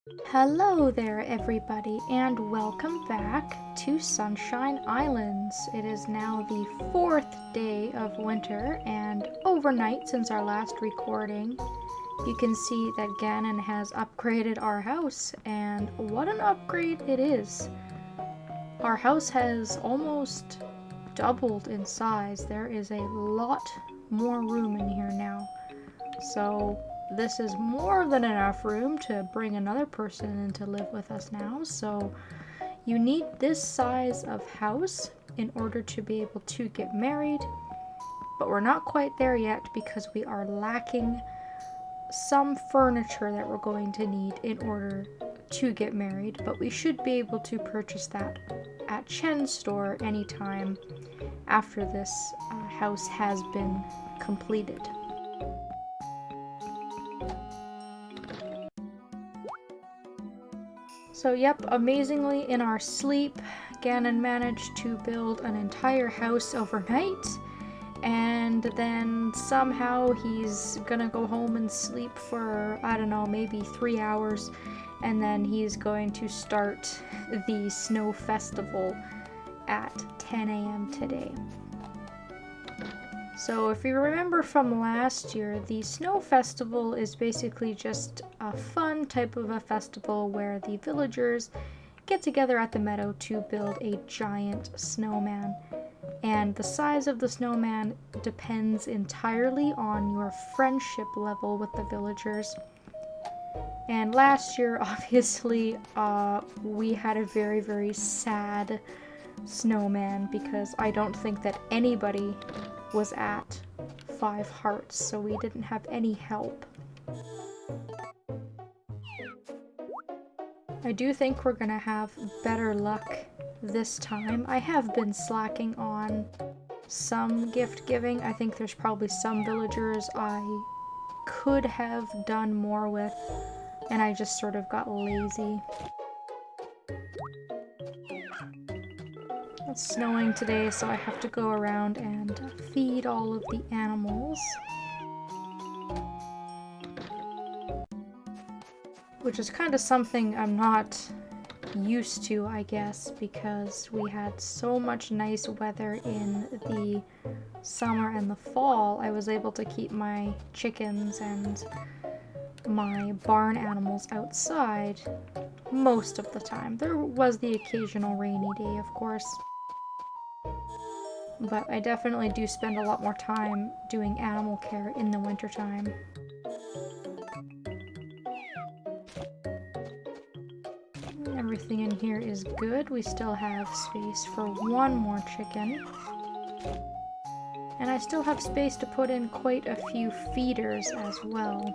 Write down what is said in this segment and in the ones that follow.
Hello there, everybody, and welcome back to Sunshine Islands. It is now the fourth day of winter, and overnight since our last recording, you can see that Ganon has upgraded our house, and what an upgrade it is! Our house has almost doubled in size. There is a lot more room in here now. So this is more than enough room to bring another person in to live with us now. So you need this size of house in order to be able to get married. But we're not quite there yet because we are lacking some furniture that we're going to need in order to get married. But we should be able to purchase that at Chen's store anytime after this house has been completed. So yep, amazingly in our sleep, Ganon managed to build an entire house overnight, and then somehow he's gonna go home and sleep for, I don't know, maybe 3 hours, and then he's going to start the snow festival at 10 a.m. today. So if you remember from last year, the Snow Festival is basically just a fun type of a festival where the villagers get together at the meadow to build a giant snowman. And the size of the snowman depends entirely on your friendship level with the villagers. And last year, obviously, we had a very, very sad snowman because I don't think that anybody was at 5 hearts, so we didn't have any help. I do think we're gonna have better luck this time. I have been slacking on some gift giving. I think there's probably some villagers I could have done more with, and I just sort of got lazy. It's snowing today, so I have to go around and feed all of the animals. Which is kind of something I'm not used to, I guess, because we had so much nice weather in the summer and the fall. I was able to keep my chickens and my barn animals outside most of the time. There was the occasional rainy day, of course. But I definitely do spend a lot more time doing animal care in the wintertime. Everything in here is good. We still have space for one more chicken. And I still have space to put in quite a few feeders as well.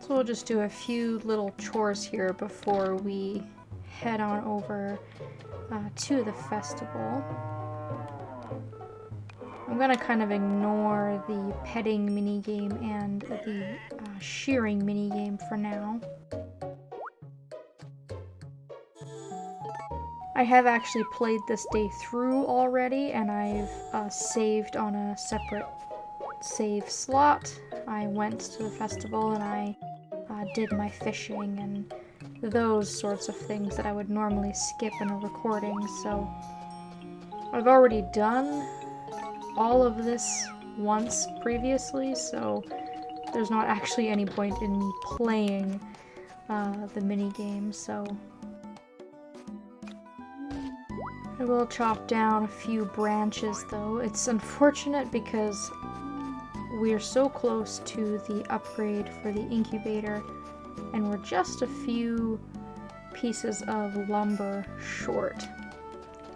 So we'll just do a few little chores here before we head on over to the festival. I'm gonna kind of ignore the petting minigame and the shearing minigame for now. I have actually played this day through already, and I've saved on a separate save slot. I went to the festival and I did my fishing and those sorts of things that I would normally skip in a recording, so I've already done all of this once previously, so there's not actually any point in me playing the minigame, so I will chop down a few branches though. It's unfortunate because we're so close to the upgrade for the incubator, and we're just a few pieces of lumber short.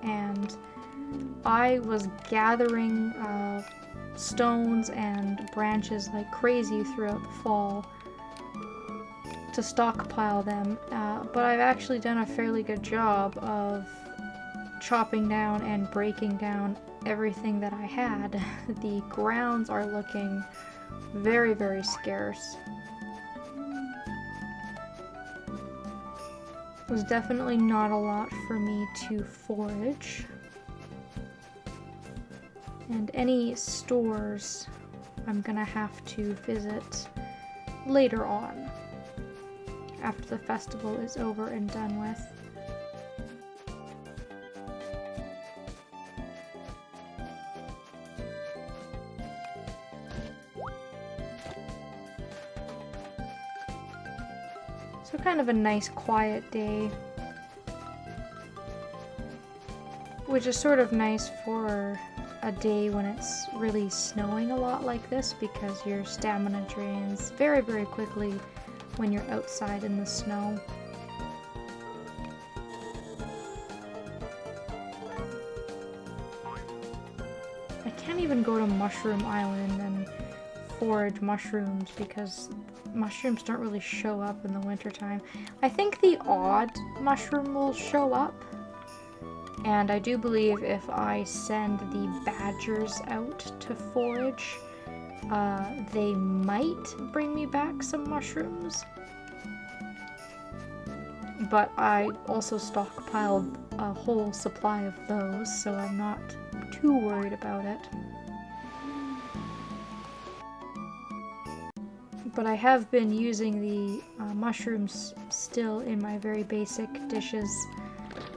And I was gathering stones and branches like crazy throughout the fall to stockpile them, but I've actually done a fairly good job of chopping down and breaking down everything that I had. The grounds are looking very, very scarce. It was definitely not a lot for me to forage. And any stores I'm gonna have to visit later on, after the festival is over and done with. So kind of a nice quiet day, which is sort of nice for a day when it's really snowing a lot like this, because your stamina drains very, very quickly when you're outside in the snow. I can't even go to Mushroom Island and forage mushrooms because mushrooms don't really show up in the wintertime. I think the odd mushroom will show up. And I do believe if I send the badgers out to forage, they might bring me back some mushrooms. But I also stockpiled a whole supply of those, so I'm not too worried about it. But I have been using the mushrooms still in my very basic dishes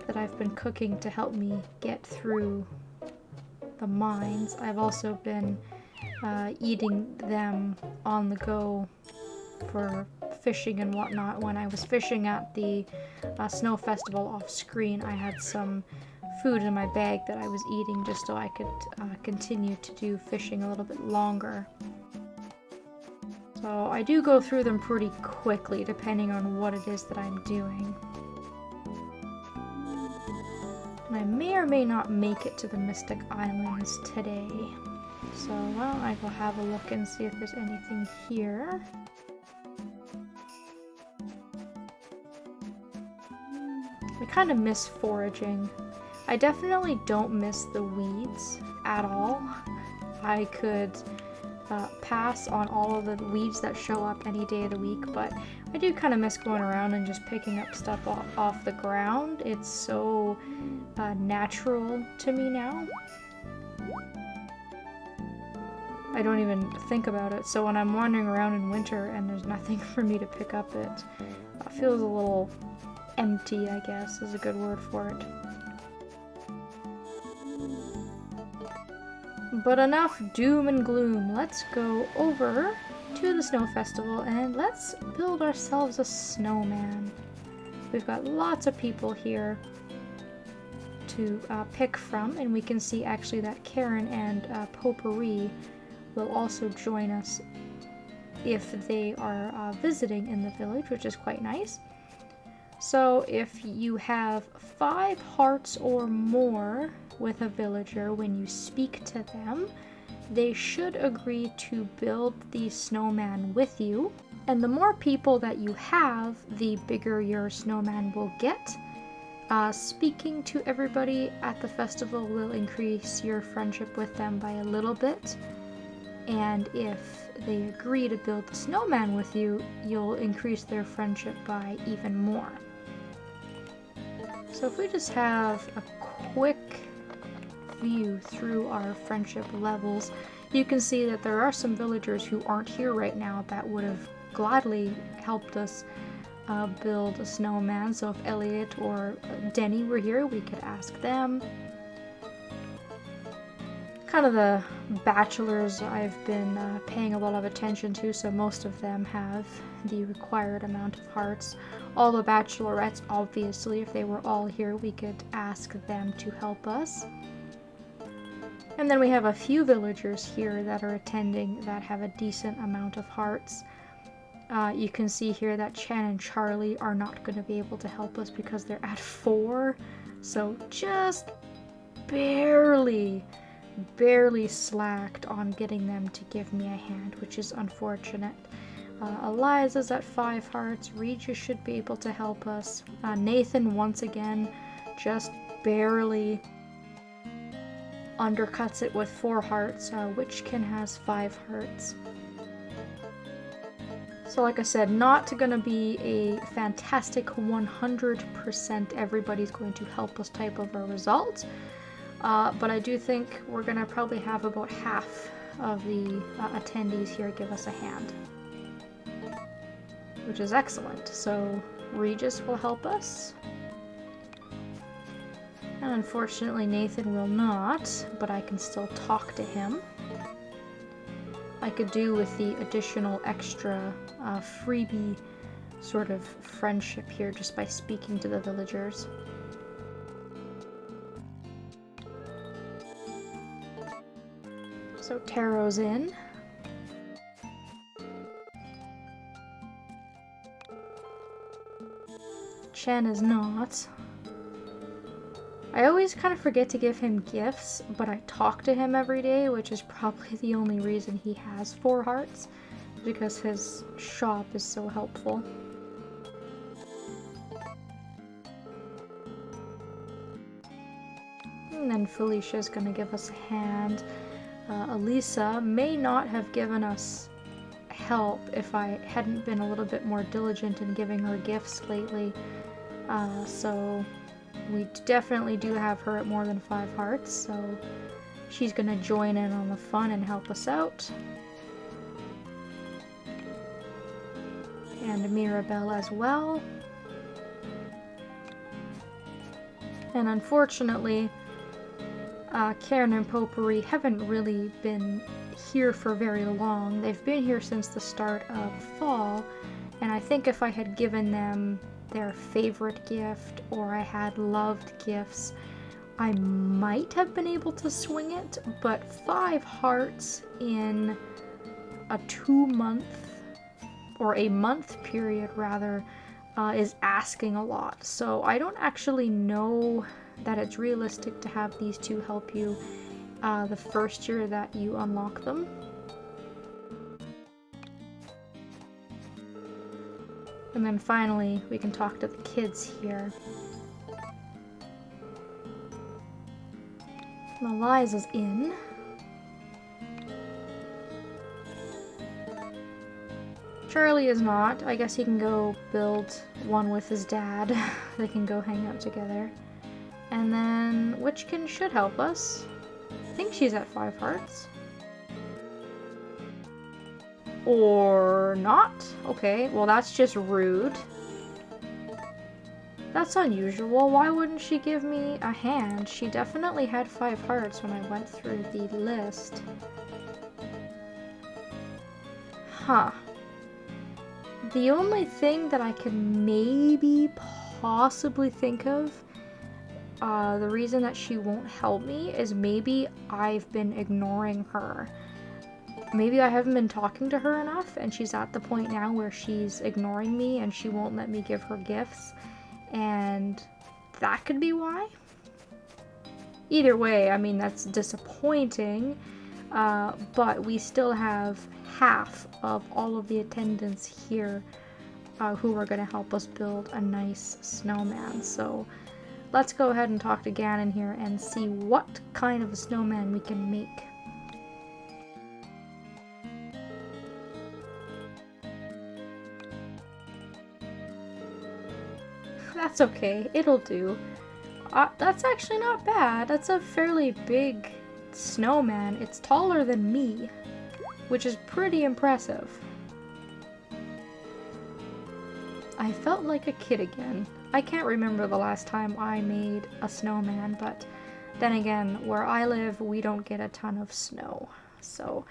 that I've been cooking to help me get through the mines. I've also been eating them on the go for fishing and whatnot. When I was fishing at the snow festival off screen, I had some food in my bag that I was eating just so I could continue to do fishing a little bit longer. So I do go through them pretty quickly depending on what it is that I'm doing. And I may or may not make it to the Mystic Islands today. So, well, I will have a look and see if there's anything here. I kind of miss foraging. I definitely don't miss the weeds at all. I could pass on all of the weeds that show up any day of the week, but I do kind of miss going around and just picking up stuff off the ground. It's so natural to me now. I don't even think about it, so when I'm wandering around in winter and there's nothing for me to pick up, it feels a little empty, I guess is a good word for it. But enough doom and gloom. Let's go over to the snow festival and let's build ourselves a snowman. We've got lots of people here to pick from, and we can see actually that Karen and Potpourri will also join us if they are visiting in the village, which is quite nice. So if you have 5 hearts or more with a villager when you speak to them, they should agree to build the snowman with you. And the more people that you have, the bigger your snowman will get. Speaking to everybody at the festival will increase your friendship with them by a little bit. And if they agree to build the snowman with you, you'll increase their friendship by even more. So if we just have a quick view through our friendship levels, you can see that there are some villagers who aren't here right now that would have gladly helped us build a snowman. So if Elliot or Denny were here, we could ask them. Kind of the bachelors I've been paying a lot of attention to, so most of them have the required amount of hearts. All the bachelorettes, obviously, if they were all here, we could ask them to help us. And then we have a few villagers here that are attending that have a decent amount of hearts. You can see here that Chan and Charlie are not going to be able to help us because they're at 4. So just barely slacked on getting them to give me a hand, which is unfortunate. Eliza's at 5 hearts. Regis should be able to help us. Nathan, once again, just barely undercuts it with 4 hearts. Witchkin has 5 hearts. So like I said, not gonna be a fantastic 100% everybody's going to help us type of a result. But I do think we're gonna probably have about half of the attendees here give us a hand, which is excellent. So Regis will help us. And unfortunately Nathan will not, but I can still talk to him. I could do with the additional extra freebie sort of friendship here just by speaking to the villagers. So Taro's in. Chen is not. I always kind of forget to give him gifts, but I talk to him every day, which is probably the only reason he has 4 hearts, because his shop is so helpful. And then Felicia's gonna give us a hand. Elisa may not have given us help if I hadn't been a little bit more diligent in giving her gifts lately. So we definitely do have her at more than 5 hearts, so she's gonna join in on the fun and help us out. And Mirabelle as well. And unfortunately, Karen and Potpourri haven't really been here for very long. They've been here since the start of fall, and I think if I had given them their favorite gift or I had loved gifts, I might have been able to swing it, but 5 hearts in a 2-month or a month period rather is asking a lot. So I don't actually know that it's realistic to have these two help you the first year that you unlock them. And then finally, we can talk to the kids here. Eliza's in. Charlie is not. I guess he can go build one with his dad. They can go hang out together. And then Witchkin should help us. I think she's at 5 hearts. Or not? Okay, well that's just rude. That's unusual. Why wouldn't she give me a hand? She definitely had 5 hearts when I went through the list. Huh. The only thing that I can maybe possibly think of, the reason that she won't help me is maybe I've been ignoring her. Maybe I haven't been talking to her enough, and she's at the point now where she's ignoring me and she won't let me give her gifts, and that could be why. Either way, I mean, that's disappointing, but we still have half of all of the attendants here who are going to help us build a nice snowman. So let's go ahead and talk to Ganon here and see what kind of a snowman we can make. That's okay, it'll do. That's actually not bad. That's a fairly big snowman. It's taller than me, which is pretty impressive. I felt like a kid again. I can't remember the last time I made a snowman, but then again, where I live, we don't get a ton of snow. So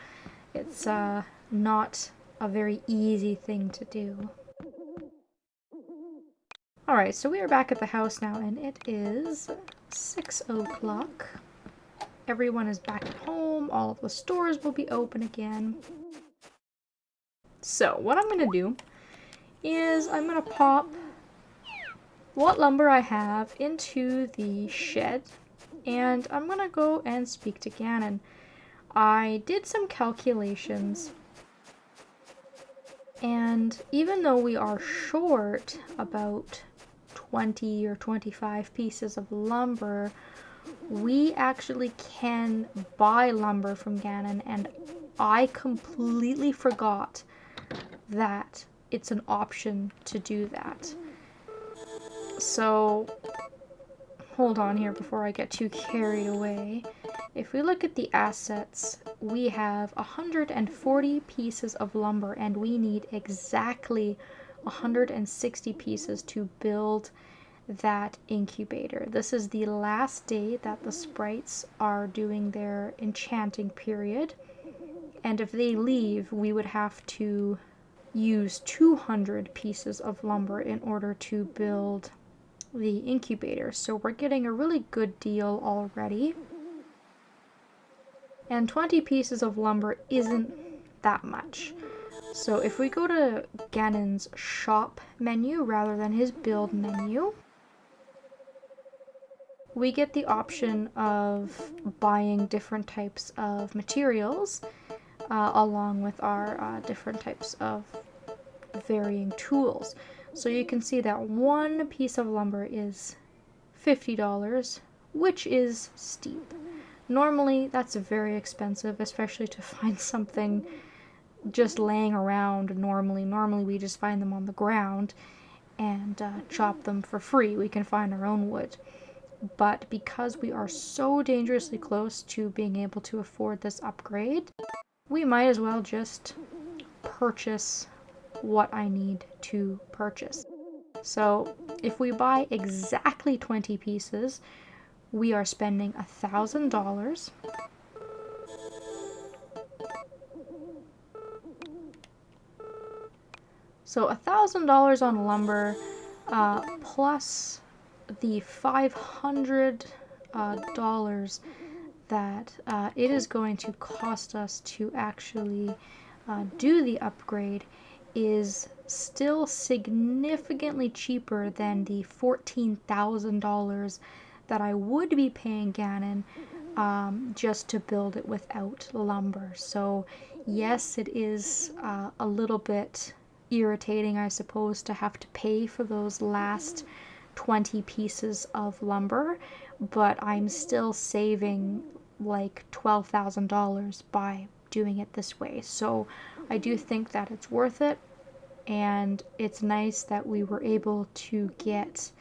it's not a very easy thing to do. Alright, so we are back at the house now, and it is 6 o'clock. Everyone is back at home. All of the stores will be open again. So, what I'm going to do is I'm going to pop what lumber I have into the shed, and I'm going to go and speak to Ganon. I did some calculations, and even though we are short about 20 or 25 pieces of lumber, we actually can buy lumber from Ganon, and I completely forgot that it's an option to do that. So hold on here before I get too carried away. If we look at the assets, we have 140 pieces of lumber, and we need exactly 160 pieces to build that incubator. This is the last day that the sprites are doing their enchanting period, and if they leave, we would have to use 200 pieces of lumber in order to build the incubator. So we're getting a really good deal already. And 20 pieces of lumber isn't that much. So if we go to Ganon's shop menu rather than his build menu, we get the option of buying different types of materials along with our different types of varying tools. So you can see that one piece of lumber is $50, which is steep. Normally, that's very expensive, especially to find something just laying around normally. Normally, we just find them on the ground and chop them for free. We can find our own wood. But because we are so dangerously close to being able to afford this upgrade, we might as well just purchase what I need to purchase. So if we buy exactly 20 pieces, we are spending $1,000. So $1,000 on lumber, plus the $500 that it is going to cost us to actually do the upgrade is still significantly cheaper than the $14,000 that I would be paying Ganon just to build it without lumber. So yes, it is a little bit irritating, I suppose, to have to pay for those last 20 pieces of lumber, but I'm still saving like $12,000 by doing it this way. So I do think that it's worth it, and it's nice that we were able to get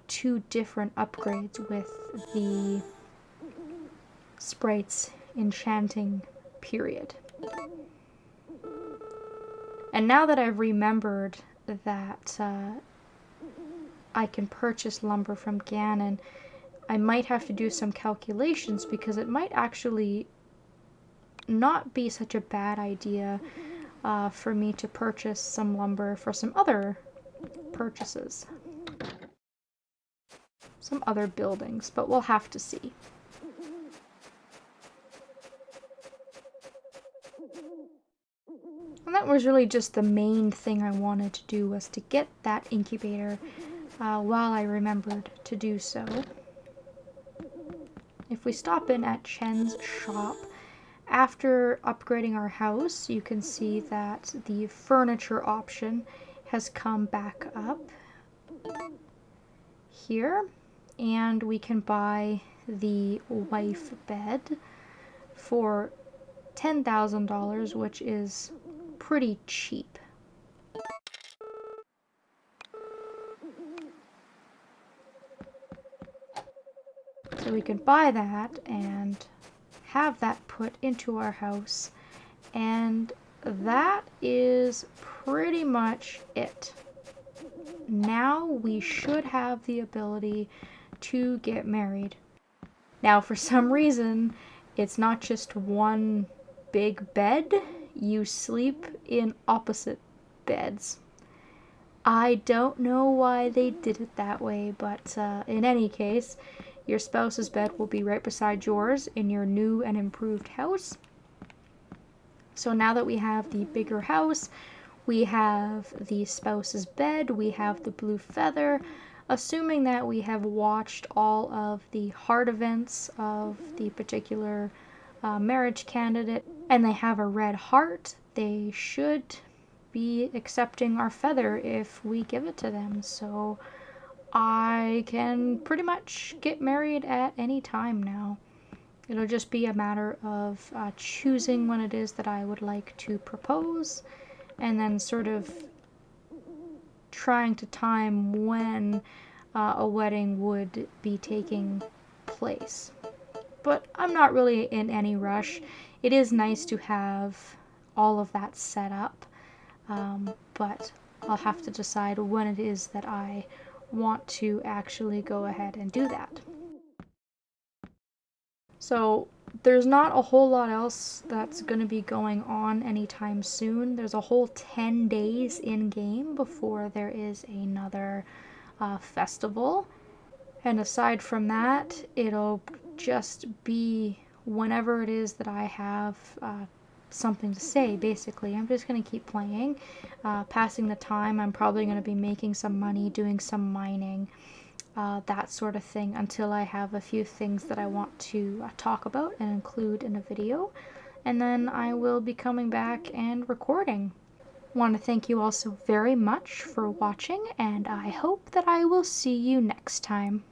2 different upgrades with the sprites enchanting period. And now that I've remembered that I can purchase lumber from Ganon, I might have to do some calculations, because it might actually not be such a bad idea for me to purchase some lumber for some other purchases. Some other buildings, but we'll have to see. And that was really just the main thing I wanted to do, was to get that incubator while I remembered to do so. If we stop in at Chen's shop, after upgrading our house, you can see that the furniture option has come back up here, and we can buy the wife bed for $10,000, which is pretty cheap. So we can buy that and have that put into our house, and that is pretty much it. Now we should have the ability to get married. Now, for some reason, it's not just one big bed. You sleep in opposite beds. I don't know why they did it that way, but in any case, your spouse's bed will be right beside yours in your new and improved house. So now that we have the bigger house, we have the spouse's bed, we have the blue feather. Assuming that we have watched all of the heart events of the particular marriage candidate, and they have a red heart, they should be accepting our feather if we give it to them. So I can pretty much get married at any time now. It'll just be a matter of choosing when it is that I would like to propose, and then sort of trying to time when a wedding would be taking place. But I'm not really in any rush. It is nice to have all of that set up, but I'll have to decide when it is that I want to actually go ahead and do that. So there's not a whole lot else that's going to be going on anytime soon. There's a whole 10 days in game before there is another festival. And aside from that, it'll just be whenever it is that I have something to say, basically. I'm just going to keep playing, passing the time. I'm probably going to be making some money, doing some mining, that sort of thing, until I have a few things that I want to talk about and include in a video. And then I will be coming back and recording. Want to thank you all so very much for watching, and I hope that I will see you next time.